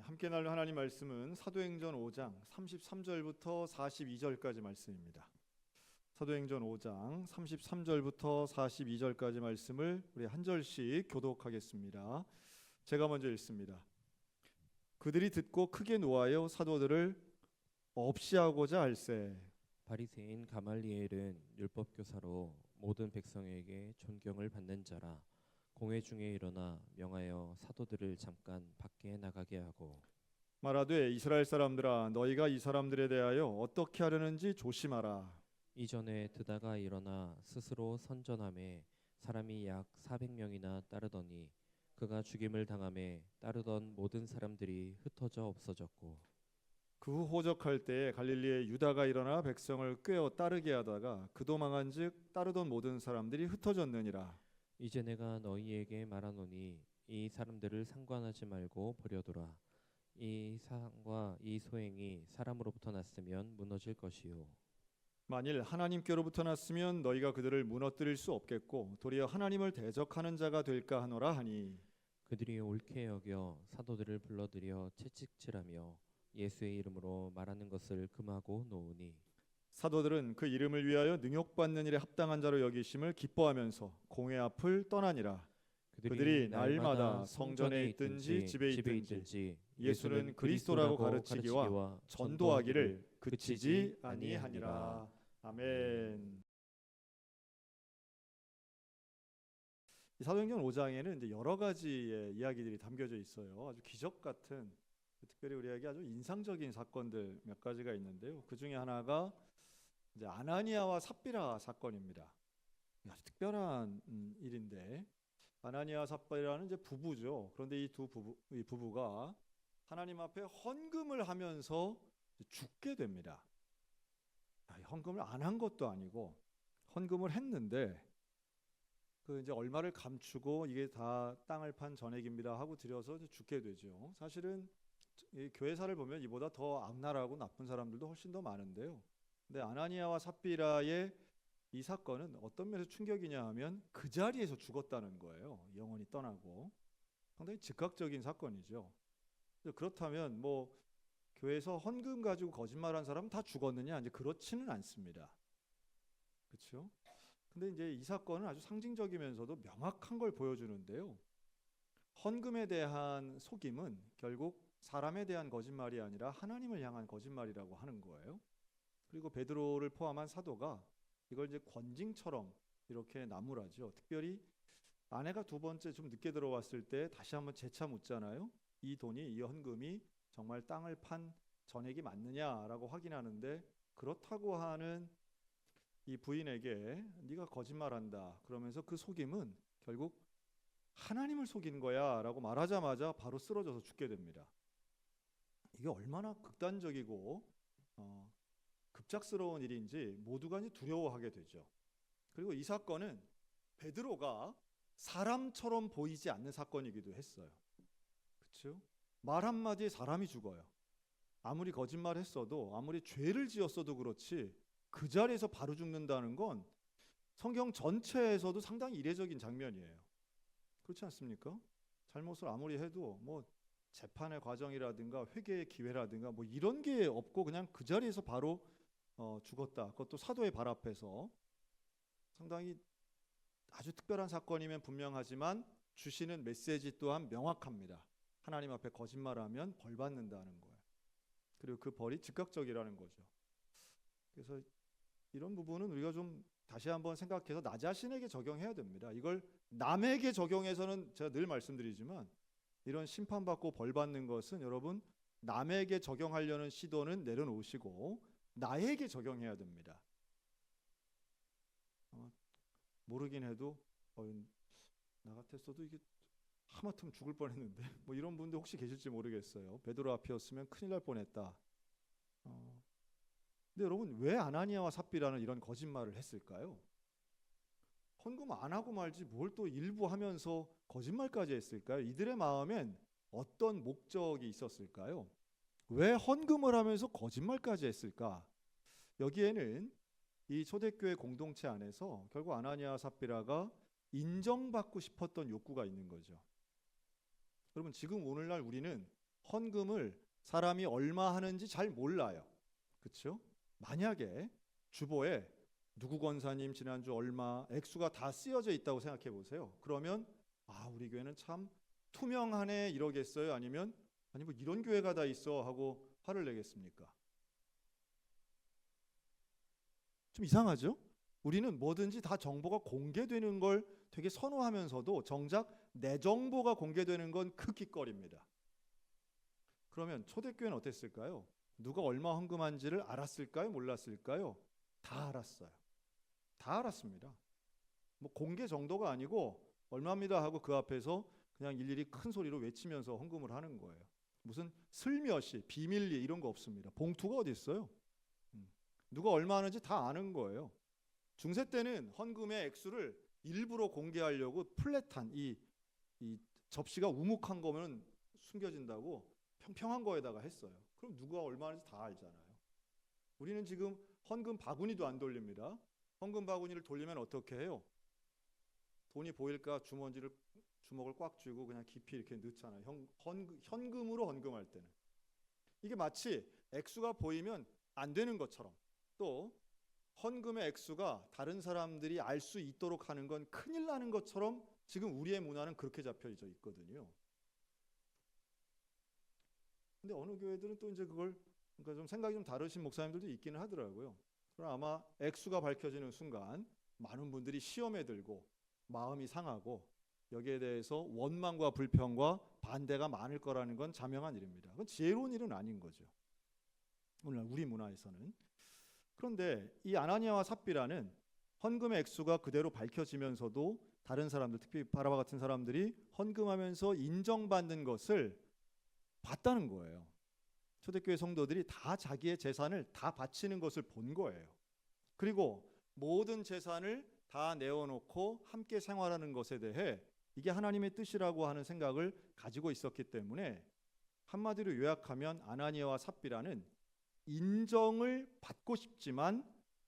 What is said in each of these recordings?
함께 나눌 하나님 말씀은 사도행전 5장 33절부터 42절까지 말씀입니다. 사도행전 5장 33절부터 42절까지 말씀을 우리 한 절씩 교독하겠습니다. 제가 먼저 읽습니다. 그들이 듣고 크게 노하여 사도들을 없이 하고자 할세. 바리새인 가말리엘은 율법 교사로 모든 백성에게 존경을 받는 자라. 공회 중에 일어나 명하여 사도들을 잠깐 밖에 나가게 하고 말하되 이스라엘 사람들아 너희가 이 사람들에 대하여 어떻게 하려는지 조심하라. 이전에 드다가 일어나 스스로 선전함에 사람이 약 400명이나 따르더니 그가 죽임을 당함에 따르던 모든 사람들이 흩어져 없어졌고 그 후 호적할 때에 갈릴리에 유다가 일어나 백성을 꿰어 따르게 하다가 그도 망한즉 따르던 모든 사람들이 흩어졌느니라. 이제 내가 너희에게 말하노니 이 사람들을 상관하지 말고 버려두라. 이 상과 이 소행이 사람으로부터 났으면 무너질 것이요 만일 하나님께로부터 났으면 너희가 그들을 무너뜨릴 수 없겠고 도리어 하나님을 대적하는 자가 될까 하노라 하니 그들이 옳게 여겨 사도들을 불러들여 채찍질하며 예수의 이름으로 말하는 것을 금하고 놓으니 사도들은 그 이름을 위하여 능욕받는 일에 합당한 자로 여기심을 기뻐하면서 공회 앞을 떠나니라. 그들이 날마다 성전에 있든지 집에 있든지 예수는 그리스도라고 가르치기와 전도하기를 그치지 아니하니라. 아멘. 이 사도행전 5장에는 이제 여러 가지의 이야기들이 담겨져 있어요. 아주 기적 같은, 특별히 우리에게 아주 인상적인 사건들 몇 가지가 있는데요. 그 중에 하나가 이제 아나니아와 삽비라 사건입니다. 아주 특별한 일인데, 아나니아와 삽비라는 이제 부부죠. 그런데 이 부부가 하나님 앞에 헌금을 하면서 죽게 됩니다. 헌금을 안 한 것도 아니고 헌금을 했는데 그 이제 얼마를 감추고 이게 다 땅을 판 전액입니다 하고 드려서 이제 죽게 되죠. 사실은 이 교회사를 보면 이보다 더 악랄하고 나쁜 사람들도 훨씬 더 많은데요. 근데 아나니아와 삽비라의 이 사건은 어떤 면에서 충격이냐 하면 그 자리에서 죽었다는 거예요. 영혼이 떠나고. 상당히 즉각적인 사건이죠. 그렇다면 뭐 교회에서 헌금 가지고 거짓말한 사람은 다 죽었느냐? 이제 그렇지는 않습니다. 그렇죠? 근데 이제 이 사건은 아주 상징적이면서도 명확한 걸 보여주는데요. 헌금에 대한 속임은 결국 사람에 대한 거짓말이 아니라 하나님을 향한 거짓말이라고 하는 거예요. 그리고 베드로를 포함한 사도가 이걸 이제 권징처럼 이렇게 나무라죠. 특별히 아내가 두 번째 좀 늦게 들어왔을 때 다시 한번 재차 묻잖아요. 이 돈이, 이 헌금이 정말 땅을 판 전액이 맞느냐라고 확인하는데 그렇다고 하는 이 부인에게 네가 거짓말한다 그러면서 그 속임은 결국 하나님을 속인 거야 라고 말하자마자 바로 쓰러져서 죽게 됩니다. 이게 얼마나 극단적이고 급작스러운 일인지 모두가 이제 두려워하게 되죠. 그리고 이 사건은 베드로가 사람처럼 보이지 않는 사건이기도 했어요. 그렇죠? 말 한마디에 사람이 죽어요. 아무리 거짓말했어도 아무리 죄를 지었어도 그렇지 그 자리에서 바로 죽는다는 건 성경 전체에서도 상당히 이례적인 장면이에요. 그렇지 않습니까? 잘못을 아무리 해도 뭐 재판의 과정이라든가 회개의 기회라든가 뭐 이런 게 없고 그냥 그 자리에서 바로 죽었다. 그것도 사도의 발 앞에서. 상당히 아주 특별한 사건이면 분명하지만 주시는 메시지 또한 명확합니다. 하나님 앞에 거짓말하면 벌 받는다는 거예요. 그리고 그 벌이 즉각적이라는 거죠. 그래서 이런 부분은 우리가 좀 다시 한번 생각해서 나 자신에게 적용해야 됩니다. 이걸 남에게 적용해서는 제가 늘 말씀드리지만 이런 심판받고 벌 받는 것은 여러분 남에게 적용하려는 시도는 내려놓으시고 나에게 적용해야 됩니다. 모르긴 해도 나 같았어도 이게 하마터면 죽을 뻔했는데 뭐 이런 분들 혹시 계실지 모르겠어요. 베드로 앞이었으면 큰일 날 뻔했다. 근데 여러분 왜 아나니아와 삽비라는 이런 거짓말을 했을까요? 헌금 안 하고 말지 뭘 또 일부 하면서 거짓말까지 했을까요? 이들의 마음엔 어떤 목적이 있었을까요? 왜 헌금을 하면서 거짓말까지 했을까? 여기에는 이 초대교회 공동체 안에서 결국 아나니아와 삽비라가 인정받고 싶었던 욕구가 있는 거죠. 여러분 지금 오늘날 우리는 헌금을 사람이 얼마 하는지 잘 몰라요. 그렇죠? 만약에 주보에 누구 권사님 지난주 얼마 액수가 다 쓰여져 있다고 생각해 보세요. 그러면 우리 교회는 참 투명하네 이러겠어요? 아니면 아니 뭐 이런 교회가 다 있어 하고 화를 내겠습니까? 좀 이상하죠? 우리는 뭐든지 다 정보가 공개되는 걸 되게 선호하면서도 정작 내 정보가 공개되는 건 극기꺼립니다. 그러면 초대교회는 어땠을까요? 누가 얼마 헌금한지를 알았을까요? 몰랐을까요? 다 알았어요. 다 알았습니다. 뭐 공개 정도가 아니고 얼마입니다 하고 그 앞에서 그냥 일일이 큰 소리로 외치면서 헌금을 하는 거예요. 무슨 슬며시 비밀리 이런 거 없습니다. 봉투가 어디 있어요? 누가 얼마 하는지 다 아는 거예요. 중세 때는 헌금의 액수를 일부러 공개하려고 플랫한 이 접시가 우묵한 거면 숨겨진다고 평평한 거에다가 했어요. 그럼 누가 얼마 하는지 다 알잖아요. 우리는 지금 헌금 바구니도 안 돌립니다. 헌금 바구니를 돌리면 어떻게 해요? 돈이 보일까 주먹을 꽉 쥐고 그냥 깊이 이렇게 넣잖아요. 현금으로 헌금할 때는. 이게 마치 액수가 보이면 안 되는 것처럼, 또 헌금의 액수가 다른 사람들이 알 수 있도록 하는 건 큰일 나는 것처럼 지금 우리의 문화는 그렇게 잡혀져 있거든요. 근데 어느 교회들은 또 이제 그걸 그러니까 좀 생각이 좀 다르신 목사님들도 있기는 하더라고요. 그럼 아마 액수가 밝혀지는 순간 많은 분들이 시험에 들고 마음이 상하고 여기에 대해서 원망과 불평과 반대가 많을 거라는 건 자명한 일입니다. 그건 지혜로운 일은 아닌 거죠. 오늘 우리 문화에서는. 그런데 이 아나니아와 삽비라는 헌금의 액수가 그대로 밝혀지면서도 다른 사람들, 특히 바라바 같은 사람들이 헌금하면서 인정받는 것을 봤다는 거예요. 초대교회 성도들이 다 자기의 재산을 다 바치는 것을 본 거예요. 그리고 모든 재산을 다 내어놓고 함께 생활하는 것에 대해 이게 하나님의 뜻이라고 하는 생각을 가지고 있었기 때문에 한마디로 요약하면 아나니아와 삽비라는 인정을 받고 싶지만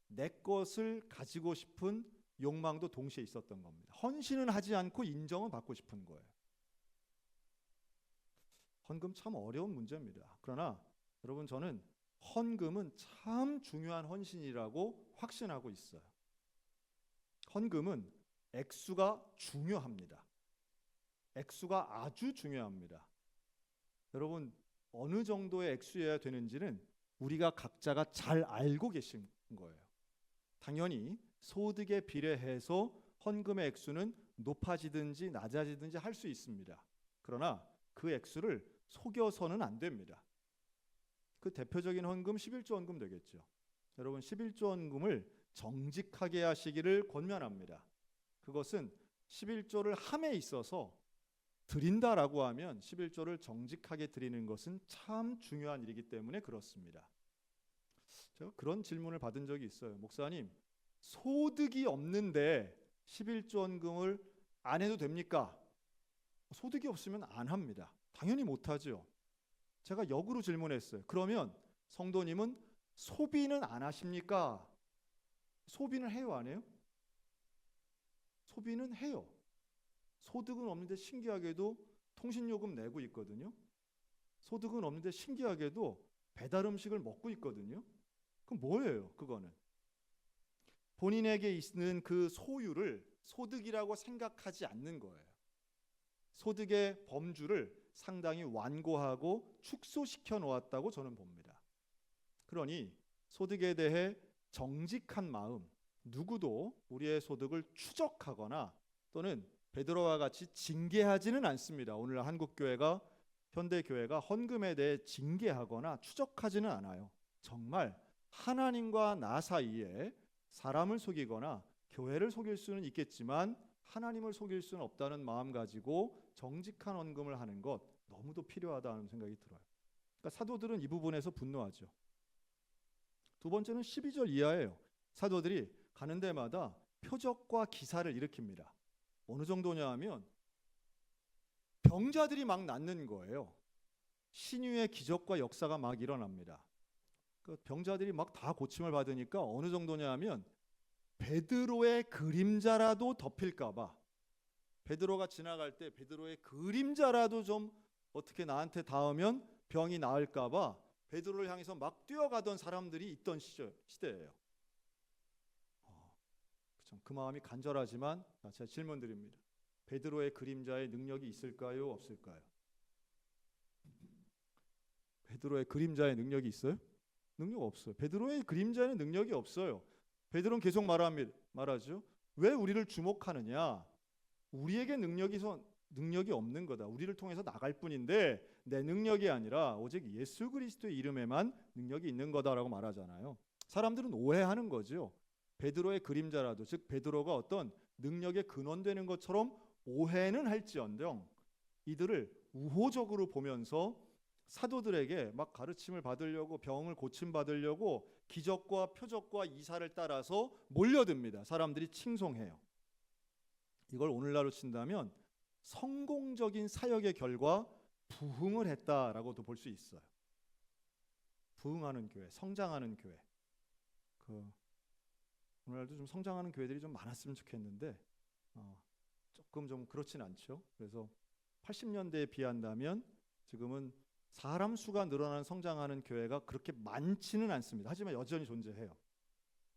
내 것을 가지고 싶은 욕망도 동시에 있었던 겁니다. 헌신은 하지 않고 인정은 받고 싶은 거예요. 헌금 참 어려운 문제입니다. 그러나 여러분 저는 헌금은 참 중요한 헌신이라고 확신하고 있어요. 헌금은 액수가 중요합니다. 액수가 아주 중요합니다. 여러분 어느 정도의 액수여야 되는지는 우리가 각자가 잘 알고 계신 거예요. 당연히 소득에 비례해서 헌금의 액수는 높아지든지 낮아지든지 할 수 있습니다. 그러나 그 액수를 속여서는 안 됩니다. 그 대표적인 헌금 11조 헌금 되겠죠. 여러분 11조 헌금을 정직하게 하시기를 권면합니다. 그것은 11조를 함에 있어서 드린다라고 하면 11조를 정직하게 드리는 것은 참 중요한 일이기 때문에 그렇습니다. 제가 그런 질문을 받은 적이 있어요. 목사님, 소득이 없는데 11조 헌금을 안 해도 됩니까? 소득이 없으면 안 합니다. 당연히 못하죠. 제가 역으로 질문했어요. 그러면 성도님은 소비는 안 하십니까? 소비는 해요, 안 해요? 소비는 해요. 소득은 없는데 신기하게도 통신요금 내고 있거든요. 소득은 없는데 신기하게도 배달 음식을 먹고 있거든요. 그럼 뭐예요? 그거는 본인에게 있는 그 소유를 소득이라고 생각하지 않는 거예요. 소득의 범주를 상당히 완고하고 축소시켜 놓았다고 저는 봅니다. 그러니 소득에 대해 정직한 마음, 누구도 우리의 소득을 추적하거나 또는 베드로와 같이 징계하지는 않습니다. 오늘 한국교회가 현대교회가 헌금에 대해 징계하거나 추적하지는 않아요. 정말 하나님과 나 사이에 사람을 속이거나 교회를 속일 수는 있겠지만 하나님을 속일 수는 없다는 마음 가지고 정직한 헌금을 하는 것 너무도 필요하다는 생각이 들어요. 그러니까 사도들은 이 부분에서 분노하죠. 두 번째는 12절 이하예요. 사도들이 가는 데마다 표적과 기사를 일으킵니다. 어느 정도냐 하면 병자들이 막 낫는 거예요. 신유의 기적과 역사가 막 일어납니다. 그 병자들이 막 다 고침을 받으니까 어느 정도냐 하면 베드로의 그림자라도 덮일까 봐, 베드로가 지나갈 때 베드로의 그림자라도 좀 어떻게 나한테 닿으면 병이 나을까봐 베드로를 향해서 막 뛰어가던 사람들이 있던 시대예요. 그쵸? 그 마음이 간절하지만 제가 질문 드립니다. 베드로의 그림자의 능력이 있을까요? 없을까요? 베드로의 그림자의 능력이 있어요? 능력 없어요. 베드로의 그림자에는 능력이 없어요. 베드로는 계속 말하죠. 왜 우리를 주목하느냐? 우리에게 능력이 없는 거다. 우리를 통해서 나갈 뿐인데 내 능력이 아니라 오직 예수 그리스도의 이름에만 능력이 있는 거다라고 말하잖아요. 사람들은 오해하는 거죠. 베드로의 그림자라도, 즉 베드로가 어떤 능력의 근원되는 것처럼 오해는 할지언정 이들을 우호적으로 보면서 사도들에게 막 가르침을 받으려고, 병을 고침받으려고 기적과 표적과 이사를 따라서 몰려듭니다. 사람들이 칭송해요. 이걸 오늘날로 친다면 성공적인 사역의 결과 부흥을 했다라고도 볼 수 있어요. 부흥하는 교회, 성장하는 교회. 오늘날도 좀 성장하는 교회들이 좀 많았으면 좋겠는데 조금 좀 그렇진 않죠. 그래서 80년대에 비한다면 지금은 사람 수가 늘어나는 성장하는 교회가 그렇게 많지는 않습니다. 하지만 여전히 존재해요.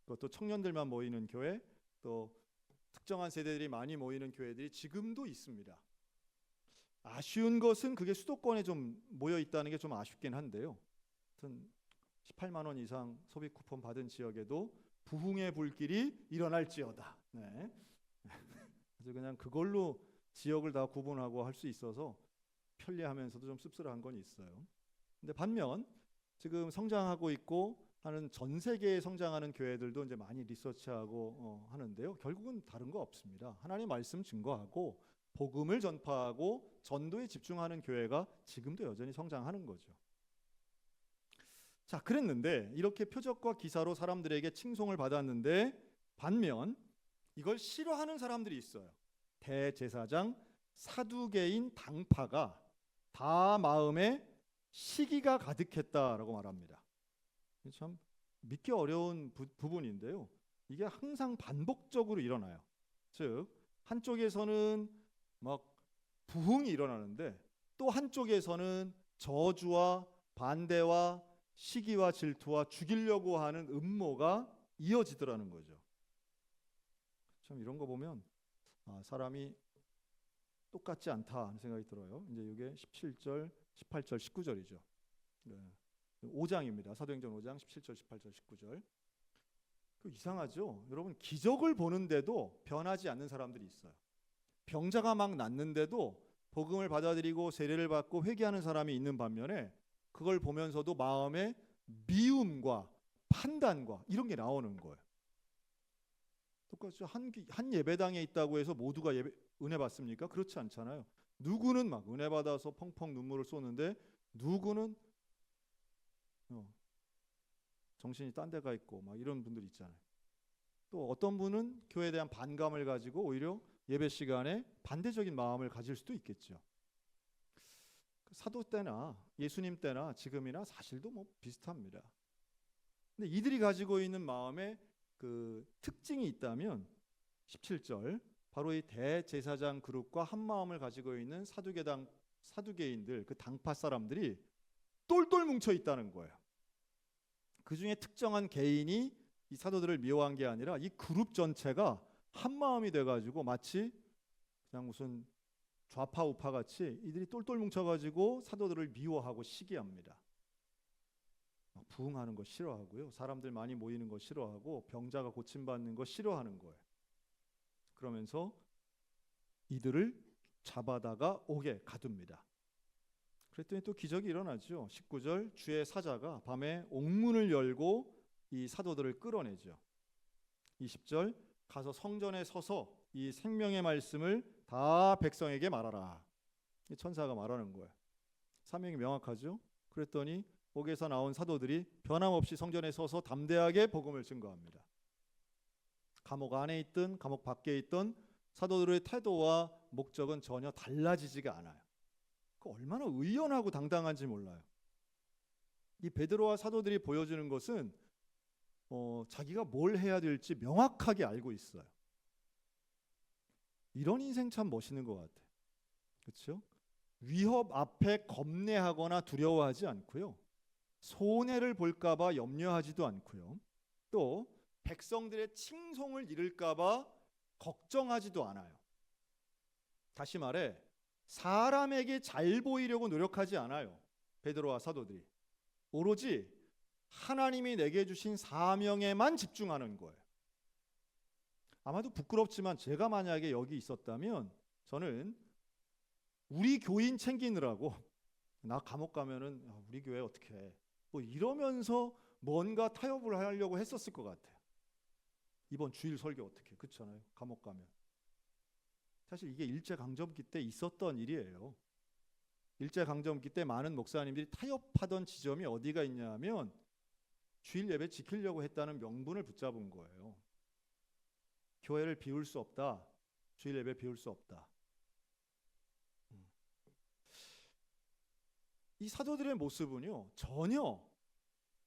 그것도 청년들만 모이는 교회, 또 특정한 세대들이 많이 모이는 교회들이 지금도 있습니다. 아쉬운 것은 그게 수도권에 좀 모여 있다는 게 좀 아쉽긴 한데요. 하여튼 18만 원 이상 소비 쿠폰 받은 지역에도 부흥의 불길이 일어날지어다. 네. 아주 그냥 그걸로 지역을 다 구분하고 할 수 있어서 편리하면서도 좀 씁쓸한 건 있어요. 근데 반면 지금 성장하고 있고 하는 전 세계에 성장하는 교회들도 이제 많이 리서치하고 하는데요. 결국은 다른 거 없습니다. 하나님의 말씀 증거하고 복음을 전파하고 전도에 집중하는 교회가 지금도 여전히 성장하는 거죠. 자, 그랬는데 이렇게 표적과 기사로 사람들에게 칭송을 받았는데 반면 이걸 싫어하는 사람들이 있어요. 대제사장 사두개인 당파가 다 마음에 시기가 가득했다라고 말합니다. 참 믿기 어려운 부분인데요. 이게 항상 반복적으로 일어나요. 즉 한쪽에서는 막 부흥이 일어나는데 또 한쪽에서는 저주와 반대와 시기와 질투와 죽이려고 하는 음모가 이어지더라는 거죠. 참 이런 거 보면 사람이 똑같지 않다 하는 생각이 들어요. 이제 이게 17절, 18절, 19절이죠. 네. 5장입니다. 사도행전 5장 17절, 18절, 19절. 이상하죠? 여러분 기적을 보는데도 변하지 않는 사람들이 있어요. 병자가 막 낫는데도 복음을 받아들이고 세례를 받고 회개하는 사람이 있는 반면에 그걸 보면서도 마음에 미움과 판단과 이런 게 나오는 거예요. 똑같죠. 한 예배당에 있다고 해서 모두가 은혜 받습니까? 그렇지 않잖아요. 누구는 막 은혜 받아서 펑펑 눈물을 쏘는데 누구는 정신이 딴 데가 있고 막 이런 분들 있잖아요. 또 어떤 분은 교회에 대한 반감을 가지고 오히려 예배 시간에 반대적인 마음을 가질 수도 있겠죠. 사도 때나 예수님 때나 지금이나 사실도 뭐 비슷합니다. 근데 이들이 가지고 있는 마음에 그 특징이 있다면 17절 바로 이 대제사장 그룹과 한 마음을 가지고 있는 사두개인들 그 당파 사람들이 똘똘 뭉쳐 있다는 거예요. 그 중에 특정한 개인이 이 사도들을 미워한 게 아니라 이 그룹 전체가 한 마음이 돼가지고 마치 그냥 무슨 좌파 우파 같이 이들이 똘똘 뭉쳐가지고 사도들을 미워하고 시기합니다. 부흥하는 거 싫어하고요. 사람들 많이 모이는 거 싫어하고 병자가 고침받는 거 싫어하는 거예요. 그러면서 이들을 잡아다가 옥에 가둡니다. 그랬더니 또 기적이 일어나죠. 19절 주의 사자가 밤에 옥문을 열고 이 사도들을 끌어내죠. 20절 가서 성전에 서서 이 생명의 말씀을 다 백성에게 말하라. 이 천사가 말하는 거예요. 사명이 명확하죠. 그랬더니 옥에서 나온 사도들이 변함없이 성전에 서서 담대하게 복음을 증거합니다. 감옥 안에 있든 감옥 밖에 있든 사도들의 태도와 목적은 전혀 달라지지가 않아요. 그 얼마나 의연하고 당당한지 몰라요. 이 베드로와 사도들이 보여주는 것은 자기가 뭘 해야 될지 명확하게 알고 있어요. 이런 인생 참 멋있는 것 같아요. 그렇죠? 위협 앞에 겁내하거나 두려워하지 않고요. 손해를 볼까 봐 염려하지도 않고요. 또 백성들의 칭송을 잃을까 봐 걱정하지도 않아요. 다시 말해 사람에게 잘 보이려고 노력하지 않아요. 베드로와 사도들이 오로지 하나님이 내게 주신 사명에만 집중하는 거예요. 아마도 부끄럽지만 제가 만약에 여기 있었다면 저는 우리 교인 챙기느라고 나 감옥 가면은 우리 교회 어떻게 해? 뭐 이러면서 뭔가 타협을 하려고 했었을 것 같아요. 이번 주일 설교 어떻게? 그렇잖아요. 감옥 가면. 사실 이게 일제강점기 때 있었던 일이에요. 일제강점기 때 많은 목사님들이 타협하던 지점이 어디가 있냐면 주일 예배 지키려고 했다는 명분을 붙잡은 거예요. 교회를 비울 수 없다. 주일 예배 비울 수 없다. 이 사도들의 모습은요, 전혀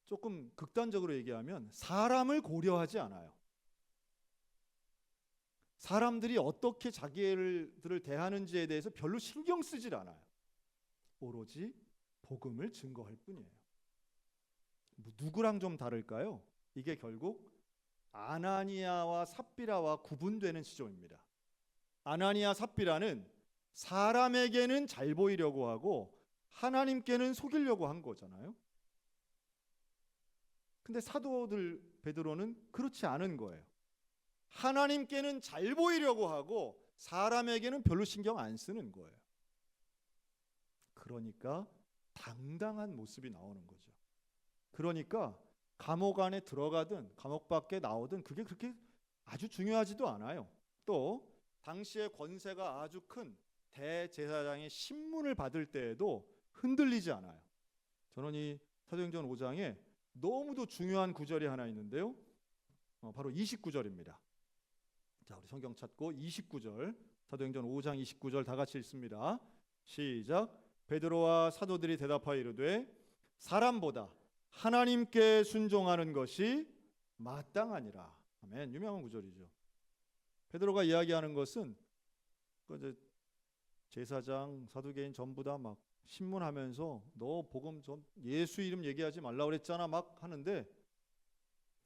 조금 극단적으로 얘기하면 사람을 고려하지 않아요. 사람들이 어떻게 자기들을 대하는지에 대해서 별로 신경 쓰질 않아요. 오로지 복음을 증거할 뿐이에요. 누구랑 좀 다를까요? 이게 결국 아나니아와 삽비라와 구분되는 지점입니다. 아나니아 삽비라는 사람에게는 잘 보이려고 하고 하나님께는 속이려고 한 거잖아요. 근데 사도들 베드로는 그렇지 않은 거예요. 하나님께는 잘 보이려고 하고 사람에게는 별로 신경 안 쓰는 거예요. 그러니까 당당한 모습이 나오는 거죠. 그러니까 감옥 안에 들어가든 감옥 밖에 나오든 그게 그렇게 아주 중요하지도 않아요. 또 당시의 권세가 아주 큰 대제사장의 신문을 받을 때에도 흔들리지 않아요. 저는 이 사도행전 5장에 너무도 중요한 구절이 하나 있는데요. 바로 29절입니다. 자, 우리 성경 찾고 29절, 사도행전 5장 29절 다 같이 읽습니다. 시작. 베드로와 사도들이 대답하여 이르되 사람보다 하나님께 순종하는 것이 마땅하니라. 아멘. 유명한 구절이죠. 베드로가 이야기하는 것은 이제 제사장, 사두개인 전부 다 막 신문하면서 너 복음 좀 예수 이름 얘기하지 말라 그랬잖아 막 하는데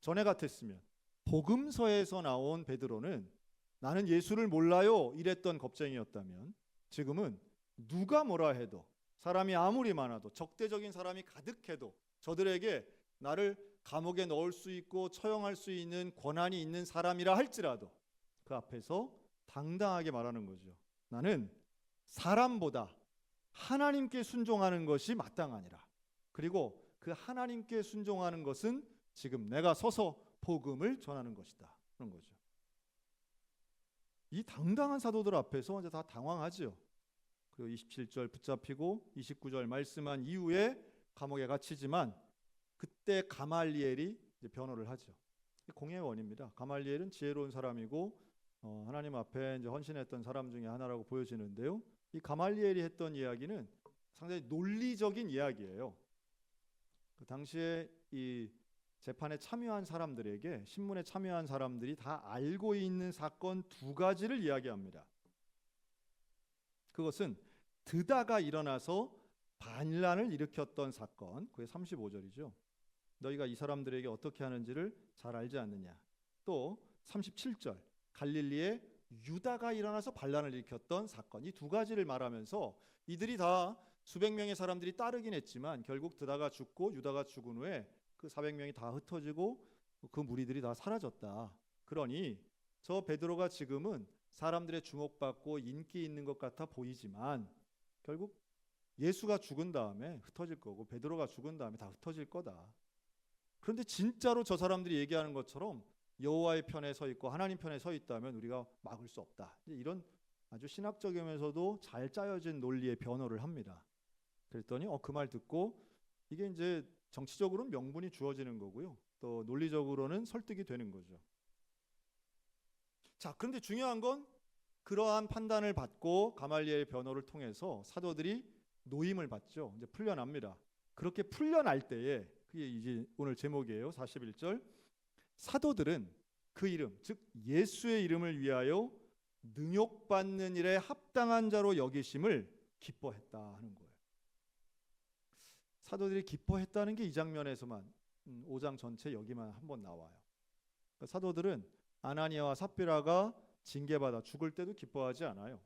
전에 같았으면 복음서에서 나온 베드로는 나는 예수를 몰라요 이랬던 겁쟁이였다면 지금은 누가 뭐라 해도 사람이 아무리 많아도 적대적인 사람이 가득해도 저들에게 나를 감옥에 넣을 수 있고 처형할 수 있는 권한이 있는 사람이라 할지라도 그 앞에서 당당하게 말하는 거죠. 나는 사람보다 하나님께 순종하는 것이 마땅하니라. 그리고 그 하나님께 순종하는 것은 지금 내가 서서 복음을 전하는 것이다. 그런 거죠. 이 당당한 사도들 앞에서 이제 다 당황하죠. 그리고 27절 붙잡히고 29절 말씀한 이후에 감옥에 갇히지만 그때 가말리엘이 이제 변호를 하죠. 공의의 원입니다. 가말리엘은 지혜로운 사람이고 하나님 앞에 이제 헌신했던 사람 중에 하나라고 보여지는데요. 이 가말리엘이 했던 이야기는 상당히 논리적인 이야기예요. 그 당시에 이 재판에 참여한 사람들에게 신문에 참여한 사람들이 다 알고 있는 사건 두 가지를 이야기합니다. 그것은 드다가 일어나서 반란을 일으켰던 사건, 그게 35절이죠. 너희가 이 사람들에게 어떻게 하는지를 잘 알지 않느냐. 또 37절, 갈릴리에 유다가 일어나서 반란을 일으켰던 사건, 이 두 가지를 말하면서 이들이 다 수백 명의 사람들이 따르긴 했지만 결국 드다가 죽고 유다가 죽은 후에 그 400명이 다 흩어지고 그 무리들이 다 사라졌다. 그러니 저 베드로가 지금은 사람들의 주목받고 인기 있는 것 같아 보이지만 결국 예수가 죽은 다음에 흩어질 거고 베드로가 죽은 다음에 다 흩어질 거다. 그런데 진짜로 저 사람들이 얘기하는 것처럼 여호와의 편에 서 있고 하나님 편에 서 있다면 우리가 막을 수 없다. 이런 아주 신학적이면서도 잘 짜여진 논리의 변호를 합니다. 그랬더니 그 말 듣고 이게 이제 정치적으로는 명분이 주어지는 거고요. 또 논리적으로는 설득이 되는 거죠. 자, 그런데 중요한 건 그러한 판단을 받고 가말리엘 변호를 통해서 사도들이 노임을 받죠. 이제 풀려납니다. 그렇게 풀려날 때에 그게 이제 오늘 제목이에요. 41절. 사도들은 그 이름, 즉 예수의 이름을 위하여 능욕받는 일에 합당한 자로 여기심을 기뻐했다 하는 거예요. 사도들이 기뻐했다는 게 이 장면에서만 5장 전체 여기만 한번 나와요. 그러니까 사도들은 아나니아와 삽비라가 징계받아 죽을 때도 기뻐하지 않아요.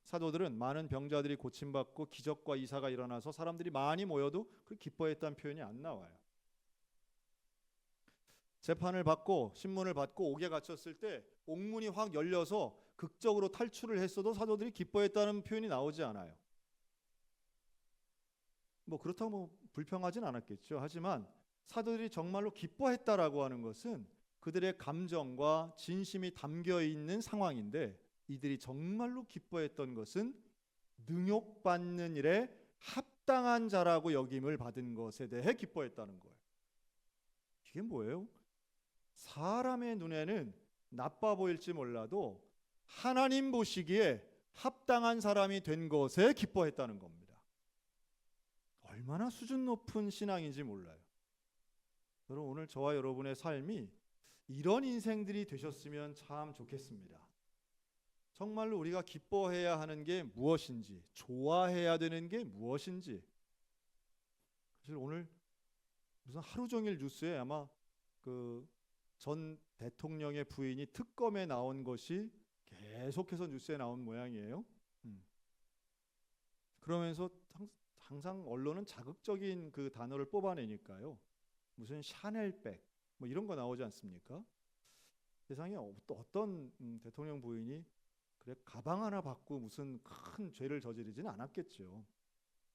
사도들은 많은 병자들이 고침받고 기적과 이사가 일어나서 사람들이 많이 모여도 그 기뻐했다는 표현이 안 나와요. 재판을 받고 신문을 받고 옥에 갇혔을 때 옥문이 확 열려서 극적으로 탈출을 했어도 사도들이 기뻐했다는 표현이 나오지 않아요. 뭐 그렇다고 뭐 불평하진 않았겠죠. 하지만 사도들이 정말로 기뻐했다라고 하는 것은 그들의 감정과 진심이 담겨 있는 상황인데, 이들이 정말로 기뻐했던 것은 능욕받는 일에 합당한 자라고 여김을 받은 것에 대해 기뻐했다는 거예요. 이게 뭐예요? 사람의 눈에는 나빠 보일지 몰라도 하나님 보시기에 합당한 사람이 된 것에 기뻐했다는 겁니다. 얼마나 수준 높은 신앙인지 몰라요. 여러분, 오늘 저와 여러분의 삶이 이런 인생들이 되셨으면 참 좋겠습니다. 정말로 우리가 기뻐해야 하는 게 무엇인지, 좋아해야 되는 게 무엇인지. 사실 오늘 무슨 하루 종일 뉴스에 아마 그 전 대통령의 부인이 특검에 나온 것이 계속해서 뉴스에 나온 모양이에요. 그러면서 항상 언론은 자극적인 그 단어를 뽑아내니까요. 무슨 샤넬백 뭐 이런 거 나오지 않습니까? 세상에 어떤 대통령 부인이 그래 가방 하나 받고 무슨 큰 죄를 저지르지는 않았겠죠.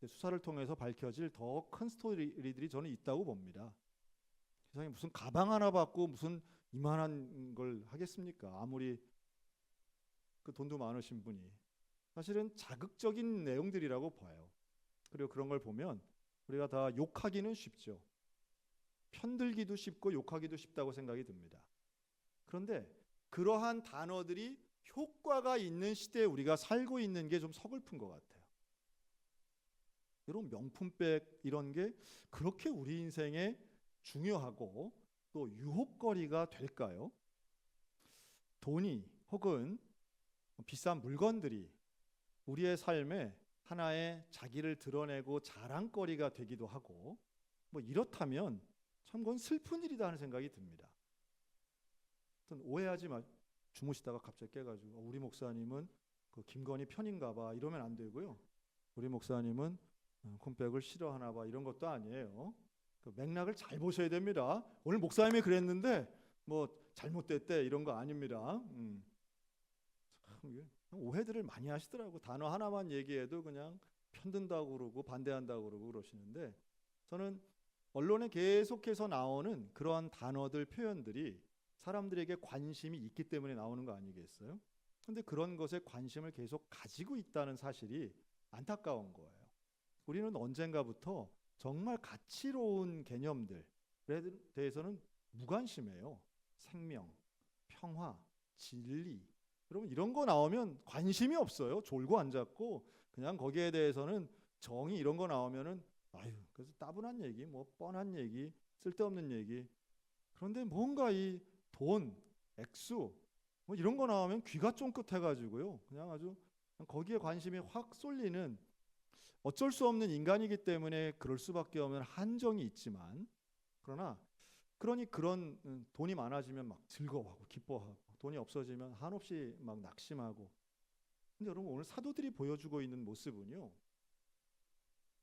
수사를 통해서 밝혀질 더 큰 스토리들이 저는 있다고 봅니다. 세상에 무슨 가방 하나 받고 무슨 이만한 걸 하겠습니까? 아무리 그 돈도 많으신 분이. 사실은 자극적인 내용들이라고 봐요. 그리고 그런 걸 보면 우리가 다 욕하기는 쉽죠. 편들기도 쉽고 욕하기도 쉽다고 생각이 듭니다. 그런데 그러한 단어들이 효과가 있는 시대에 우리가 살고 있는 게 좀 서글픈 것 같아요. 여러분, 명품백 이런 게 그렇게 우리 인생에 중요하고 또 유혹거리가 될까요? 돈이 혹은 비싼 물건들이 우리의 삶에 하나의 자기를 드러내고 자랑거리가 되기도 하고, 뭐 이렇다면 참 그건 슬픈 일이다 하는 생각이 듭니다. 오해하지 마. 주무시다가 갑자기 깨가지고 우리 목사님은 그 김건희 편인가 봐 이러면 안 되고요. 우리 목사님은 콤백을 싫어하나 봐 이런 것도 아니에요. 그 맥락을 잘 보셔야 됩니다. 오늘 목사님이 그랬는데 뭐 잘못됐대 이런 거 아닙니다. 참 오해들을 많이 하시더라고. 단어 하나만 얘기해도 그냥 편든다고 그러고 반대한다고 그러고 그러시는데, 저는 언론에 계속해서 나오는 그러한 단어들 표현들이 사람들에게 관심이 있기 때문에 나오는 거 아니겠어요? 근데 그런 것에 관심을 계속 가지고 있다는 사실이 안타까운 거예요. 우리는 언젠가부터 정말 가치로운 개념들에 대해서는 무관심해요. 생명, 평화, 진리. 여러분, 이런 거 나오면 관심이 없어요. 졸고 앉았고 그냥 거기에 대해서는 정의 이런 거 나오면은 아유, 그래서 따분한 얘기, 뭐 뻔한 얘기, 쓸데없는 얘기. 그런데 뭔가 이 돈, 액수 뭐 이런 거 나오면 귀가 쫑긋해가지고요. 그냥 아주 거기에 관심이 확 쏠리는, 어쩔 수 없는 인간이기 때문에 그럴 수밖에 없는 한정이 있지만, 그러니 그런 돈이 많아지면 막 즐거워하고 기뻐하고, 돈이 없어지면 한없이 막 낙심하고. 근데 여러분, 오늘 사도들이 보여주고 있는 모습은요,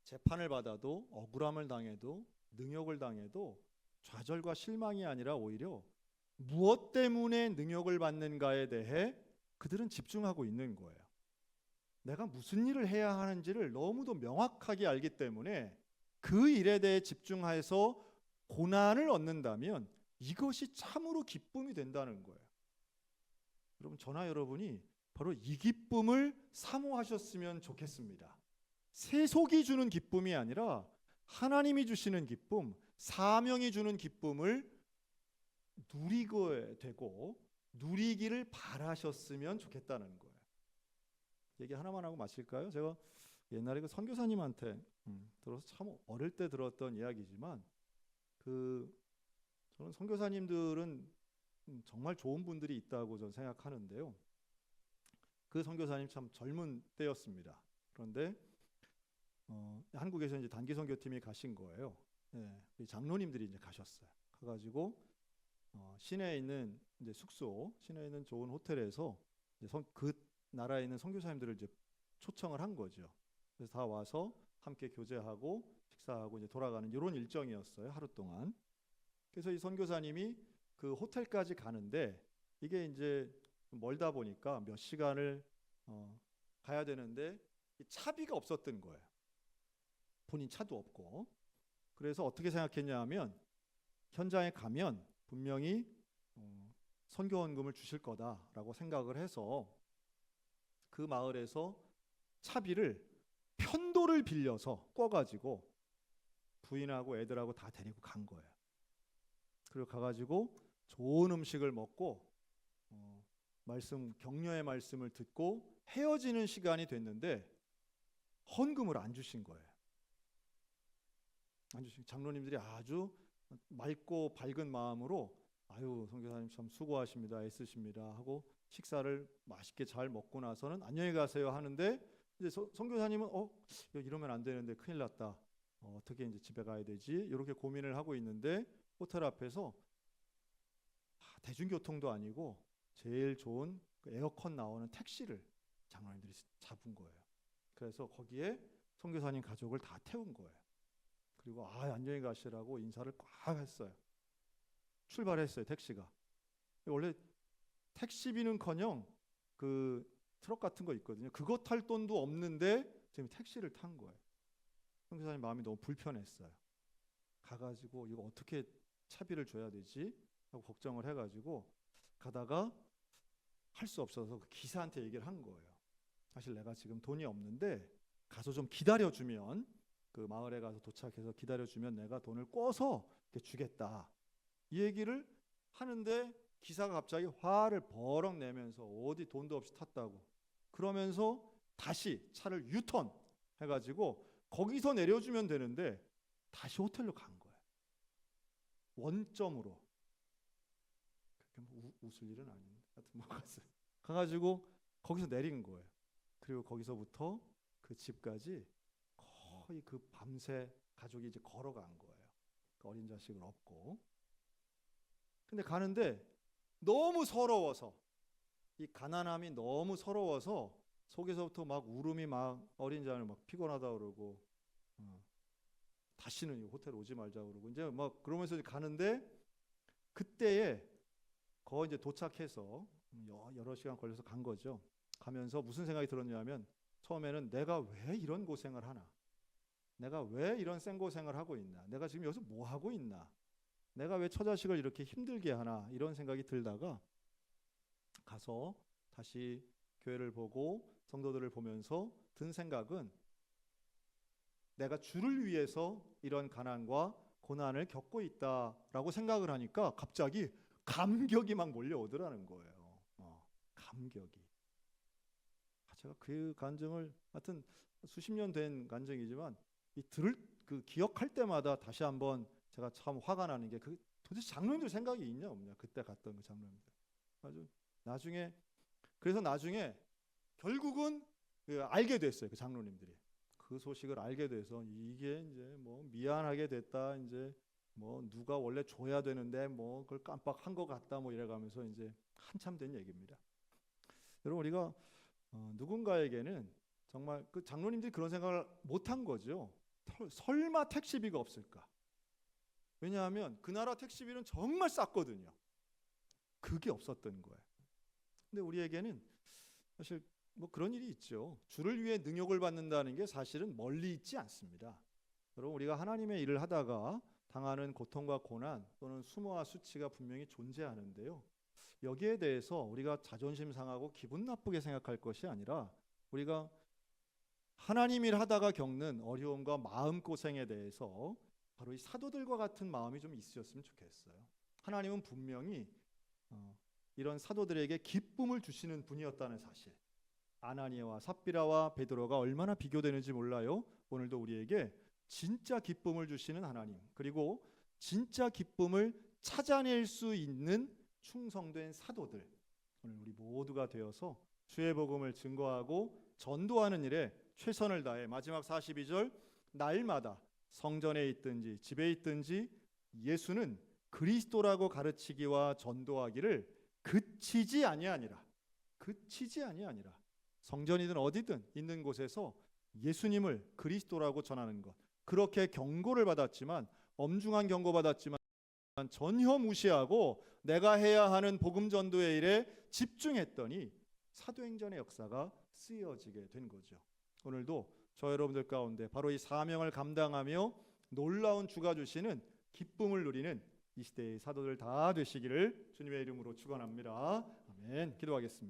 재판을 받아도 억울함을 당해도 능욕을 당해도 좌절과 실망이 아니라 오히려 무엇 때문에 능욕을 받는가에 대해 그들은 집중하고 있는 거예요. 내가 무슨 일을 해야 하는지를 너무도 명확하게 알기 때문에 그 일에 대해 집중해서 고난을 얻는다면 이것이 참으로 기쁨이 된다는 거예요. 여러분, 저나 여러분이 바로 이 기쁨을 사모하셨으면 좋겠습니다. 세속이 주는 기쁨이 아니라 하나님이 주시는 기쁨, 사명이 주는 기쁨을 누리게 되고 누리기를 바라셨으면 좋겠다는 거예요. 얘기 하나만 하고 마칠까요? 제가 옛날에 그 선교사님한테 들어서 참 어릴 때 들었던 이야기지만, 저는 선교사님들은 정말 좋은 분들이 있다고 저는 생각하는데요. 그 선교사님 참 젊은 때였습니다. 그런데 한국에서 이제 단기 선교팀이 가신 거예요. 예, 우리 장로님들이 이제 가셨어요. 가가지고 시내에 있는 이제 숙소, 시내에 있는 좋은 호텔에서 이제 그 나라에 있는 선교사님들을 이제 초청을 한 거죠. 그래서 다 와서 함께 교제하고 식사하고 이제 돌아가는 이런 일정이었어요. 하루 동안. 그래서 이 선교사님이 그 호텔까지 가는데 이게 이제 멀다 보니까 몇 시간을 가야 되는데 차비가 없었던 거예요. 본인 차도 없고. 그래서 어떻게 생각했냐 하면 현장에 가면 분명히 선교원금을 주실 거다라고 생각을 해서 그 마을에서 차비를 편도를 빌려서 꿔가지고 부인하고 애들하고 다 데리고 간 거예요. 그리고 가가지고 좋은 음식을 먹고 격려의 말씀을 듣고 헤어지는 시간이 됐는데 헌금을 안 주신 거예요. 안 주신 장로님들이 아주 맑고 밝은 마음으로 아유 선교사님 참 수고하십니다, 애쓰십니다 하고 식사를 맛있게 잘 먹고 나서는 안녕히 가세요 하는데 이제 선교사님은 이러면 안 되는데 큰일 났다. 어떻게 이제 집에 가야 되지? 이렇게 고민을 하고 있는데 호텔 앞에서 대중교통도 아니고 제일 좋은 그 에어컨 나오는 택시를 장로님들이 잡은 거예요. 그래서 거기에 선교사님 가족을 다 태운 거예요. 그리고 안녕히 가시라고 인사를 꽉 했어요. 출발했어요. 택시가. 원래 택시비는커녕 그 트럭 같은 거 있거든요. 그거 탈 돈도 없는데 지금 택시를 탄 거예요. 선교사님 마음이 너무 불편했어요. 가가지고 이거 어떻게 차비를 줘야 되지? 하고 걱정을 해가지고 가다가 할 수 없어서 그 기사한테 얘기를 한 거예요. 사실 내가 지금 돈이 없는데 가서 좀 기다려주면 그 마을에 가서 도착해서 기다려주면 내가 돈을 꿔서 주겠다. 이 얘기를 하는데 기사가 갑자기 화를 버럭 내면서 어디 돈도 없이 탔다고 그러면서 다시 차를 유턴 해가지고 거기서 내려주면 되는데 다시 호텔로 간 거예요. 원점으로. 그렇게 뭐 웃을 일은 아닌데 하여튼 뭐 갔어요. 가가지고 거기서 내린 거예요. 그리고 거기서부터 그 집까지 거의 그 밤새 가족이 이제 걸어간 거예요. 그 어린 자식을 업고. 근데 가는데 너무 서러워서 이 가난함이 너무 서러워서 속에서부터 막 울음이 막 어린 자를 막 피곤하다 그러고 다시는 이 호텔 오지 말자 그러고 이제 막 그러면서 이제 가는데 그때에 거기 이제 도착해서 여러 시간 걸려서 간 거죠. 가면서 무슨 생각이 들었냐면 처음에는 내가 왜 이런 고생을 하나? 내가 왜 이런 생고생을 하고 있나? 내가 지금 여기서 뭐 하고 있나? 내가 왜 처자식을 이렇게 힘들게 하나? 이런 생각이 들다가 가서 다시 교회를 보고 성도들을 보면서 든 생각은 내가 주를 위해서 이런 가난과 고난을 겪고 있다라고 생각을 하니까 갑자기 감격이 막 몰려오더라는 거예요. 감격이. 제가 그 간증을 하여튼 수십 년 된 간증이지만 그 기억할 때마다 다시 한번 제가 참 화가 나는 게 도대체 장로님들 생각이 있냐 없냐 그때 갔던 그 장로님들. 아주 그래서 나중에 결국은 알게 됐어요. 그 장로님들이 그 소식을 알게 돼서 이게 이제 뭐 미안하게 됐다 이제 뭐 누가 원래 줘야 되는데 뭐 그걸 깜빡한 것 같다 뭐 이래가면서 이제 한참 된 얘기입니다. 여러분 우리가 누군가에게는 정말 그 장로님들이 그런 생각을 못한 거죠. 설마 택시비가 없을까? 왜냐하면 그 나라 택시비는 정말 쌌거든요. 그게 없었던 거예요. 근데 우리에게는 사실 뭐 그런 일이 있죠. 주를 위해 능욕을 받는다는 게 사실은 멀리 있지 않습니다. 여러분 우리가 하나님의 일을 하다가 당하는 고통과 고난 또는 수모와 수치가 분명히 존재하는데요. 여기에 대해서 우리가 자존심 상하고 기분 나쁘게 생각할 것이 아니라 우리가 하나님 일 하다가 겪는 어려움과 마음고생에 대해서 바로 이 사도들과 같은 마음이 좀 있으셨으면 좋겠어요. 하나님은 분명히 이런 사도들에게 기쁨을 주시는 분이었다는 사실. 아나니아와 삽비라와 베드로가 얼마나 비교되는지 몰라요. 오늘도 우리에게 진짜 기쁨을 주시는 하나님, 그리고 진짜 기쁨을 찾아낼 수 있는 충성된 사도들, 오늘 우리 모두가 되어서 주의 복음을 증거하고 전도하는 일에 최선을 다해 마지막 42절 날마다 성전에 있든지 집에 있든지 예수는 그리스도라고 가르치기와 전도하기를 그치지 아니하니라. 그치지 아니하니라. 성전이든 어디든 있는 곳에서 예수님을 그리스도라고 전하는 것. 그렇게 경고를 받았지만 엄중한 경고 받았지만 전혀 무시하고 내가 해야 하는 복음 전도의 일에 집중했더니 사도행전의 역사가 쓰여지게 된 거죠. 오늘도 저 여러분들 가운데 바로 이 사명을 감당하며 놀라운 주가 주시는 기쁨을 누리는 이 시대의 사도들 다 되시기를 주님의 이름으로 축원합니다. 아멘. 기도하겠습니다.